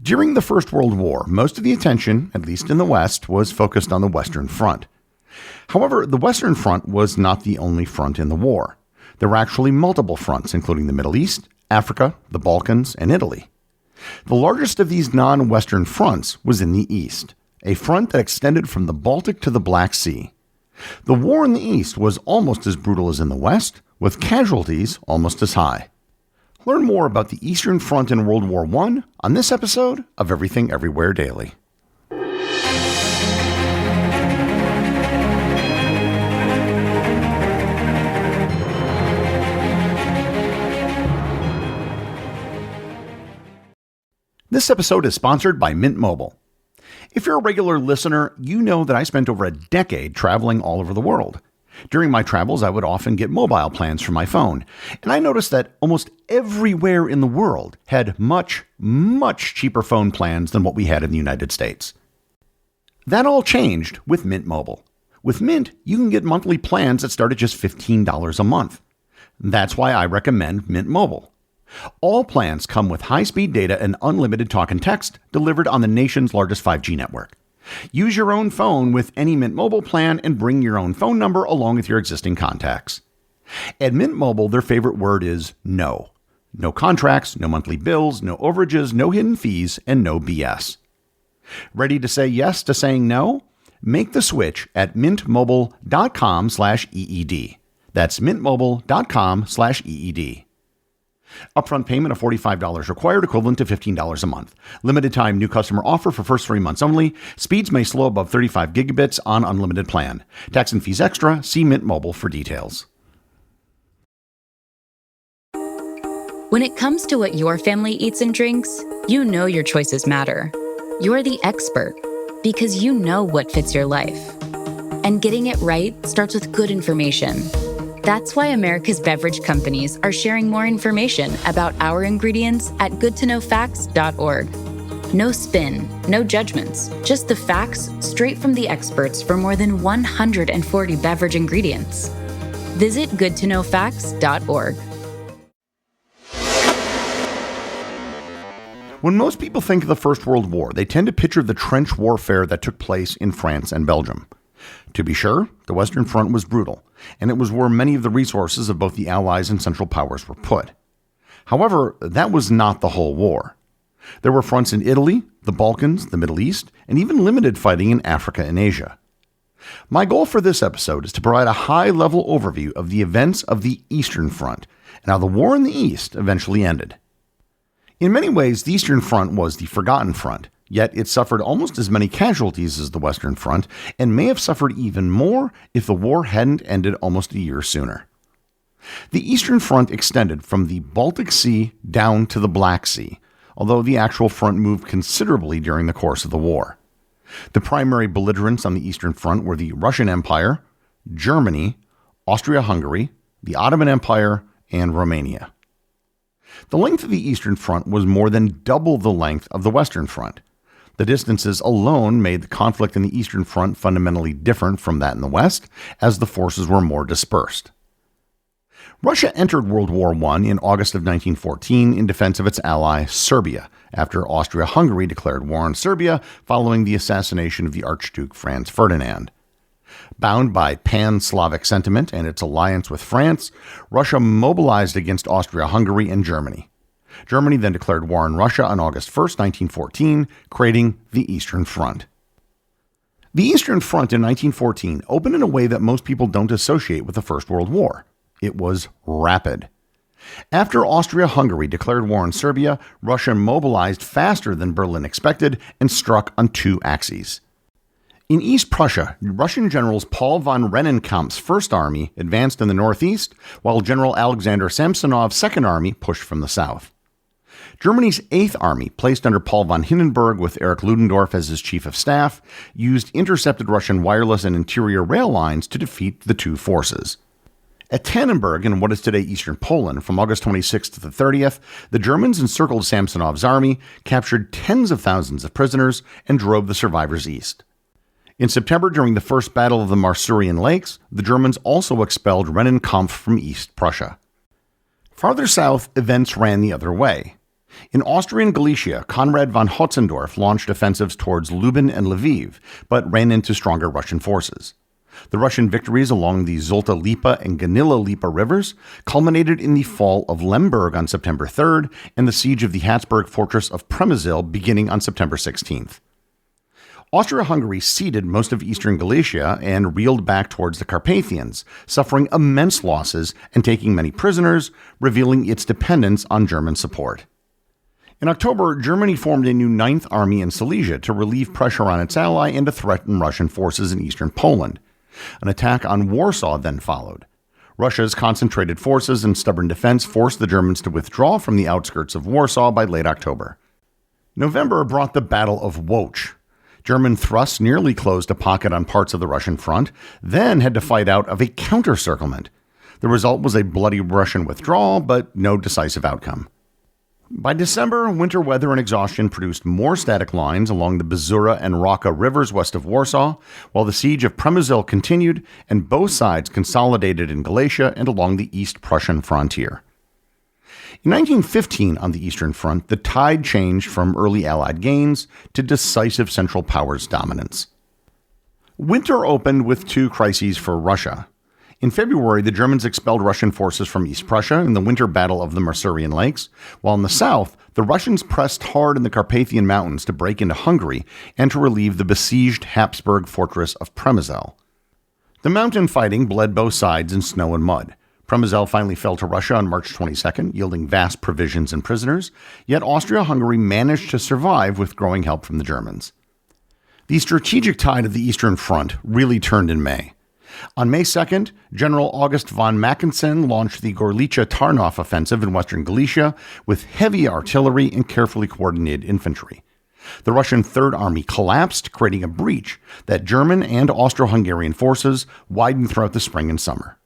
During the First World War, most of the attention, at least in the West, was focused on the Western Front. However, the Western Front was not the only front in the war. There were actually multiple fronts, including the Middle East, Africa, the Balkans, and Italy. The largest of these non-Western fronts was in the East, a front that extended from the Baltic to the Black Sea. The war in the East was almost as brutal as in the West, with casualties almost as high. Learn more about the Eastern Front in World War I on this episode of Everything Everywhere Daily. This episode is sponsored by Mint Mobile. If you're a regular listener, you know that I spent over a decade traveling all over the world. During my travels, I would often get mobile plans for my phone, and I noticed that almost everywhere in the world had much, much cheaper phone plans than what we had in the United States. That all changed with Mint Mobile. With Mint, you can get monthly plans that start at just $15 a month. That's why I recommend Mint Mobile. All plans come with high-speed data and unlimited talk and text delivered on the nation's largest 5G network. Use your own phone with any Mint Mobile plan and bring your own phone number along with your existing contacts. At Mint Mobile, their favorite word is no. No contracts, no monthly bills, no overages, no hidden fees, and no BS. Ready to say yes to saying no? Make the switch at mintmobile.com/EED. That's mintmobile.com/EED. Upfront payment of $45 required, equivalent to $15 a month. Limited time new customer offer for first 3 months only. Speeds may slow above 35 gigabits on unlimited plan. Tax and fees extra. See Mint Mobile for details. When it comes to what your family eats and drinks, you know your choices matter. You're the expert because you know what fits your life. And getting it right starts with good information. That's why America's beverage companies are sharing more information about our ingredients at goodtoknowfacts.org. No spin, no judgments, just the facts straight from the experts for more than 140 beverage ingredients. Visit goodtoknowfacts.org. When most people think of the First World War, they tend to picture the trench warfare that took place in France and Belgium. To be sure, the Western Front was brutal, and it was where many of the resources of both the Allies and Central Powers were put. However, that was not the whole war. There were fronts in Italy, the Balkans, the Middle East, and even limited fighting in Africa and Asia. My goal for this episode is to provide a high-level overview of the events of the Eastern Front and how the war in the East eventually ended. In many ways, the Eastern Front was the forgotten front, yet it suffered almost as many casualties as the Western Front and may have suffered even more if the war hadn't ended almost a year sooner. The Eastern Front extended from the Baltic Sea down to the Black Sea, although the actual front moved considerably during the course of the war. The primary belligerents on the Eastern Front were the Russian Empire, Germany, Austria-Hungary, the Ottoman Empire, and Romania. The length of the Eastern Front was more than double the length of the Western Front. The distances alone made the conflict in the Eastern Front fundamentally different from that in the West, as the forces were more dispersed. Russia entered World War I in August of 1914 in defense of its ally, Serbia, after Austria-Hungary declared war on Serbia following the assassination of the Archduke Franz Ferdinand. Bound by pan-Slavic sentiment and its alliance with France, Russia mobilized against Austria-Hungary and Germany. Germany then declared war on Russia on August 1st, 1914, creating the Eastern Front. The Eastern Front in 1914 opened in a way that most people don't associate with the First World War. It was rapid. After Austria-Hungary declared war on Serbia, Russia mobilized faster than Berlin expected and struck on two axes. In East Prussia, Russian generals Paul von Rennenkampf's First Army advanced in the northeast, while General Alexander Samsonov's Second Army pushed from the south. Germany's Eighth Army, placed under Paul von Hindenburg with Erich Ludendorff as his chief of staff, used intercepted Russian wireless and interior rail lines to defeat the two forces. At Tannenberg, in what is today eastern Poland, from August 26th to the 30th, the Germans encircled Samsonov's army, captured tens of thousands of prisoners, and drove the survivors east. In September, during the First Battle of the Masurian Lakes, the Germans also expelled Rennenkampf from East Prussia. Farther south, events ran the other way. In Austrian Galicia, Konrad von Hotzendorf launched offensives towards Lublin and Lviv, but ran into stronger Russian forces. The Russian victories along the Zolta Lipa and Ganila Lipa rivers culminated in the fall of Lemberg on September 3rd and the siege of the Habsburg fortress of Przemysl beginning on September 16th. Austria-Hungary ceded most of eastern Galicia and reeled back towards the Carpathians, suffering immense losses and taking many prisoners, revealing its dependence on German support. In October, Germany formed a new Ninth Army in Silesia to relieve pressure on its ally and to threaten Russian forces in eastern Poland. An attack on Warsaw then followed. Russia's concentrated forces and stubborn defense forced the Germans to withdraw from the outskirts of Warsaw by late October. November brought the Battle of Łódź. German thrusts nearly closed a pocket on parts of the Russian front, then had to fight out of a counter-circlement. The result was a bloody Russian withdrawal, but no decisive outcome. By December, winter weather and exhaustion produced more static lines along the Bezura and Raka rivers west of Warsaw, while the siege of Przemysl continued and both sides consolidated in Galicia and along the East Prussian frontier. In 1915, on the Eastern Front, the tide changed from early Allied gains to decisive Central Powers dominance. Winter opened with two crises for Russia. In February, the Germans expelled Russian forces from East Prussia in the winter battle of the Masurian Lakes, while in the south, the Russians pressed hard in the Carpathian Mountains to break into Hungary and to relieve the besieged Habsburg fortress of Przemysl. The mountain fighting bled both sides in snow and mud. Przemysl finally fell to Russia on March 22nd, yielding vast provisions and prisoners, yet Austria-Hungary managed to survive with growing help from the Germans. The strategic tide of the Eastern Front really turned in May. On May 2nd, General August von Mackensen launched the Gorlice-Tarnów offensive in western Galicia with heavy artillery and carefully coordinated infantry. The Russian Third Army collapsed, creating a breach that German and Austro-Hungarian forces widened throughout the spring and summer.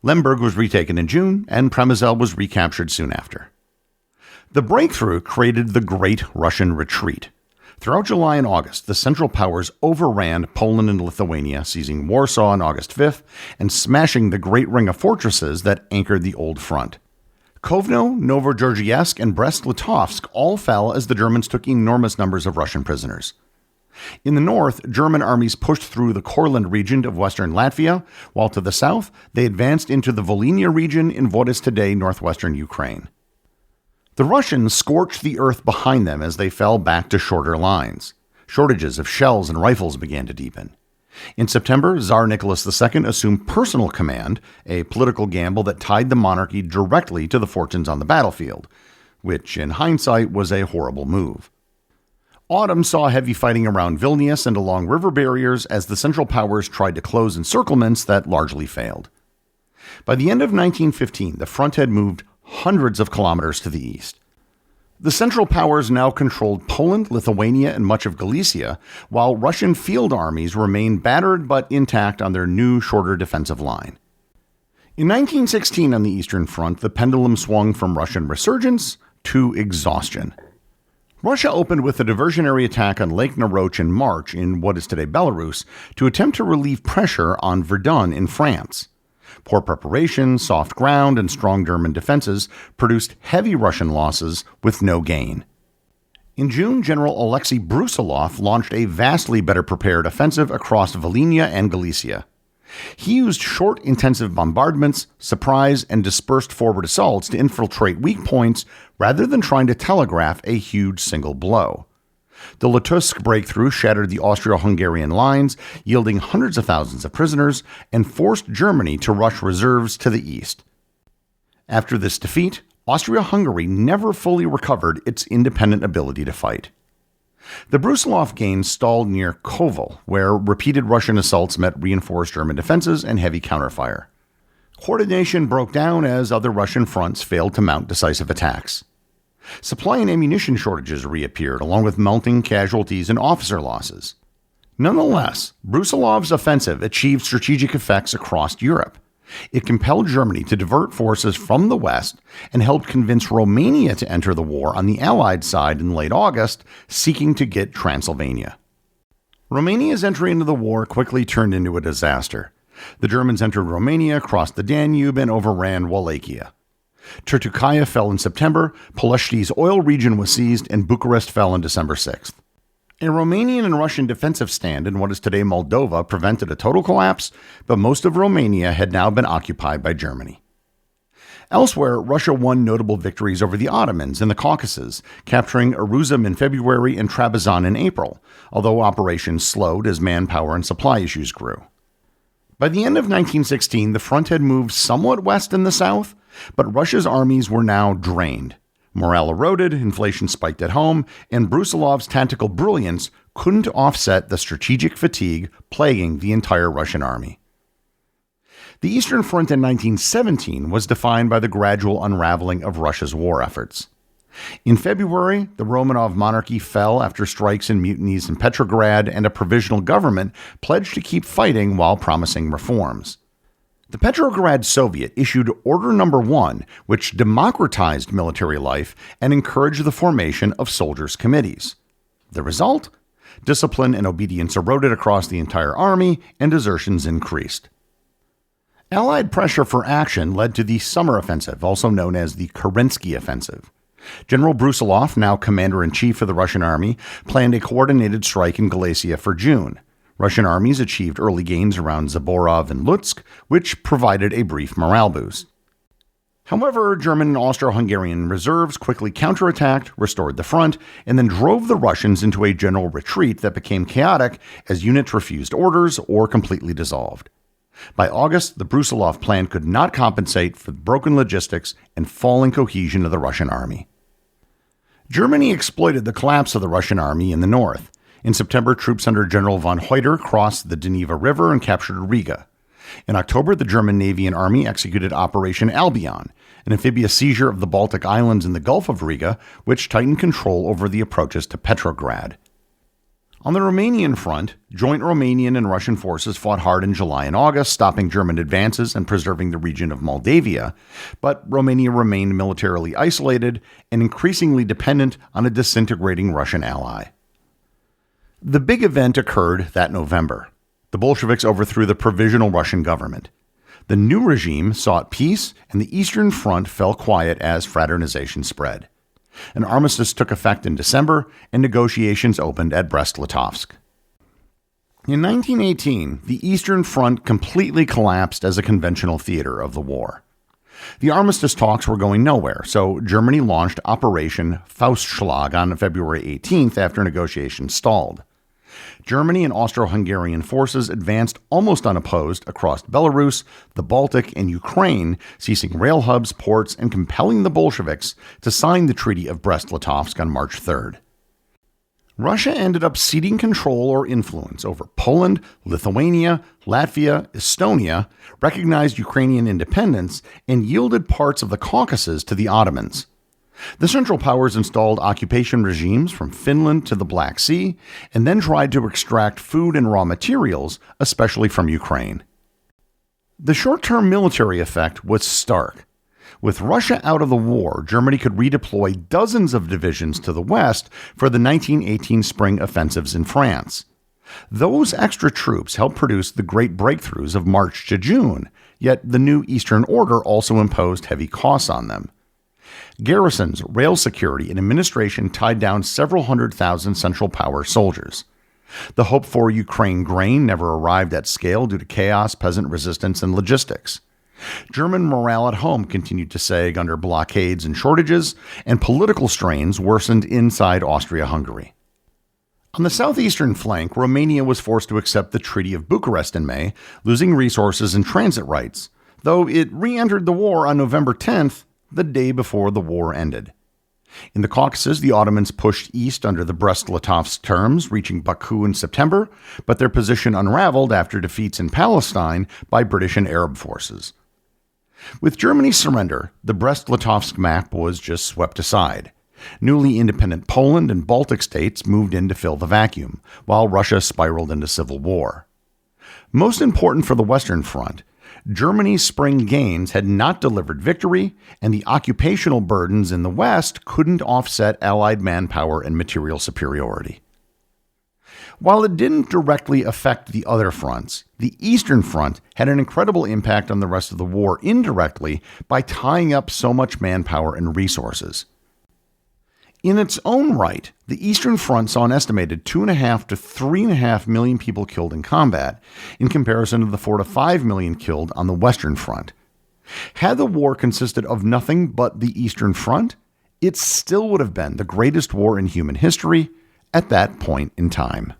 Lemberg was retaken in June, and Przemysl was recaptured soon after. The breakthrough created the Great Russian Retreat. Throughout July and August, the Central Powers overran Poland and Lithuania, seizing Warsaw on August 5th and smashing the Great Ring of fortresses that anchored the Old Front. Kovno, Novogorodievsk, and Brest-Litovsk all fell as the Germans took enormous numbers of Russian prisoners. In the north, German armies pushed through the Courland region of western Latvia, while to the south, they advanced into the Volhynia region in what is today northwestern Ukraine. The Russians scorched the earth behind them as they fell back to shorter lines. Shortages of shells and rifles began to deepen. In September, Tsar Nicholas II assumed personal command, a political gamble that tied the monarchy directly to the fortunes on the battlefield, which, in hindsight, was a horrible move. Autumn saw heavy fighting around Vilnius and along river barriers as the Central Powers tried to close encirclements that largely failed. By the end of 1915, the front had moved hundreds of kilometers to the east. The Central Powers now controlled Poland, Lithuania, and much of Galicia, while Russian field armies remained battered but intact on their new, shorter defensive line. In 1916 on the Eastern Front, the pendulum swung from Russian resurgence to exhaustion. Russia opened with a diversionary attack on Lake Naroch in March in what is today Belarus to attempt to relieve pressure on Verdun in France. Poor preparation, soft ground, and strong German defenses produced heavy Russian losses with no gain. In June, General Alexei Brusilov launched a vastly better prepared offensive across Volhynia and Galicia. He used short, intensive bombardments, surprise, and dispersed forward assaults to infiltrate weak points rather than trying to telegraph a huge single blow. The Lutsk breakthrough shattered the Austro-Hungarian lines, yielding hundreds of thousands of prisoners, and forced Germany to rush reserves to the east. After this defeat, Austria-Hungary never fully recovered its independent ability to fight. The Brusilov gains stalled near Kovel, where repeated Russian assaults met reinforced German defenses and heavy counterfire. Coordination broke down as other Russian fronts failed to mount decisive attacks. Supply and ammunition shortages reappeared, along with mounting casualties and officer losses. Nonetheless, Brusilov's offensive achieved strategic effects across Europe. It compelled Germany to divert forces from the west and helped convince Romania to enter the war on the Allied side in late August, seeking to get Transylvania. Romania's entry into the war quickly turned into a disaster. The Germans entered Romania, crossed the Danube, and overran Wallachia. Turtucaia fell in September, Ploiești's oil region was seized, and Bucharest fell on December 6th. A Romanian and Russian defensive stand in what is today Moldova prevented a total collapse, but most of Romania had now been occupied by Germany. Elsewhere, Russia won notable victories over the Ottomans in the Caucasus, capturing Erzurum in February and Trabzon in April, although operations slowed as manpower and supply issues grew. By the end of 1916, the front had moved somewhat west in the south, but Russia's armies were now drained. Morale eroded, inflation spiked at home, and Brusilov's tactical brilliance couldn't offset the strategic fatigue plaguing the entire Russian army. The Eastern Front in 1917 was defined by the gradual unraveling of Russia's war efforts. In February, the Romanov monarchy fell after strikes and mutinies in Petrograd, and a provisional government pledged to keep fighting while promising reforms. The Petrograd Soviet issued Order No. 1, which democratized military life and encouraged the formation of soldiers' committees. The result? Discipline and obedience eroded across the entire army, and desertions increased. Allied pressure for action led to the Summer Offensive, also known as the Kerensky Offensive. General Brusilov, now commander-in-chief of the Russian army, planned a coordinated strike in Galicia for June. Russian armies achieved early gains around Zaborov and Lutsk, which provided a brief morale boost. However, German and Austro-Hungarian reserves quickly counterattacked, restored the front, and then drove the Russians into a general retreat that became chaotic as units refused orders or completely dissolved. By August, the Brusilov plan could not compensate for the broken logistics and falling cohesion of the Russian army. Germany exploited the collapse of the Russian army in the north. In September, troops under General von Heuter crossed the Danube River and captured Riga. In October, the German Navy and Army executed Operation Albion, an amphibious seizure of the Baltic islands in the Gulf of Riga, which tightened control over the approaches to Petrograd. On the Romanian front, joint Romanian and Russian forces fought hard in July and August, stopping German advances and preserving the region of Moldavia, but Romania remained militarily isolated and increasingly dependent on a disintegrating Russian ally. The big event occurred that November. The Bolsheviks overthrew the provisional Russian government. The new regime sought peace, and the Eastern Front fell quiet as fraternization spread. An armistice took effect in December, and negotiations opened at Brest-Litovsk. In 1918, the Eastern Front completely collapsed as a conventional theater of the war. The armistice talks were going nowhere, so Germany launched Operation Faustschlag on February 18th after negotiations stalled. Germany and Austro-Hungarian forces advanced almost unopposed across Belarus, the Baltic, and Ukraine, seizing rail hubs, ports, and compelling the Bolsheviks to sign the Treaty of Brest-Litovsk on March 3rd. Russia ended up ceding control or influence over Poland, Lithuania, Latvia, Estonia, recognized Ukrainian independence, and yielded parts of the Caucasus to the Ottomans. The Central Powers installed occupation regimes from Finland to the Black Sea, and then tried to extract food and raw materials, especially from Ukraine. The short-term military effect was stark. With Russia out of the war, Germany could redeploy dozens of divisions to the west for the 1918 spring offensives in France. Those extra troops helped produce the great breakthroughs of March to June, yet the new Eastern Order also imposed heavy costs on them. Garrisons, rail security, and administration tied down several 100,000 Central Power soldiers. The hope for Ukraine grain never arrived at scale due to chaos, peasant resistance, and logistics. German morale at home continued to sag under blockades and shortages, and political strains worsened inside Austria-Hungary. On the southeastern flank, Romania was forced to accept the Treaty of Bucharest in May, losing resources and transit rights, though it re-entered the war on November 10th, the day before the war ended. In the Caucasus, the Ottomans pushed east under the Brest-Litovsk terms, reaching Baku in September, but their position unraveled after defeats in Palestine by British and Arab forces. With Germany's surrender, the Brest-Litovsk map was just swept aside. Newly independent Poland and Baltic states moved in to fill the vacuum, while Russia spiraled into civil war. Most important for the Western Front, Germany's spring gains had not delivered victory, and the occupational burdens in the West couldn't offset Allied manpower and material superiority. While it didn't directly affect the other fronts, the Eastern Front had an incredible impact on the rest of the war indirectly by tying up so much manpower and resources. In its own right, the Eastern Front saw an estimated 2.5 to 3.5 million people killed in combat, in comparison to the 4 to 5 million killed on the Western Front. Had the war consisted of nothing but the Eastern Front, it still would have been the greatest war in human history at that point in time.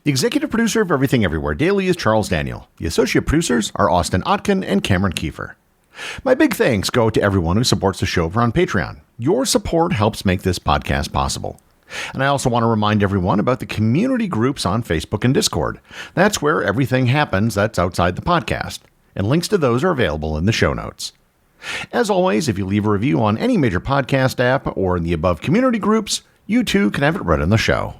The executive producer of Everything Everywhere Daily is Charles Daniel. The associate producers are Austin Oetken and Cameron Kieffer. My big thanks go to everyone who supports the show over on Patreon. Your support helps make this podcast possible. And I also want to remind everyone about the community groups on Facebook and Discord. That's where everything happens that's outside the podcast, and links to those are available in the show notes. As always, if you leave a review on any major podcast app or in the above community groups, you too can have it read on the show.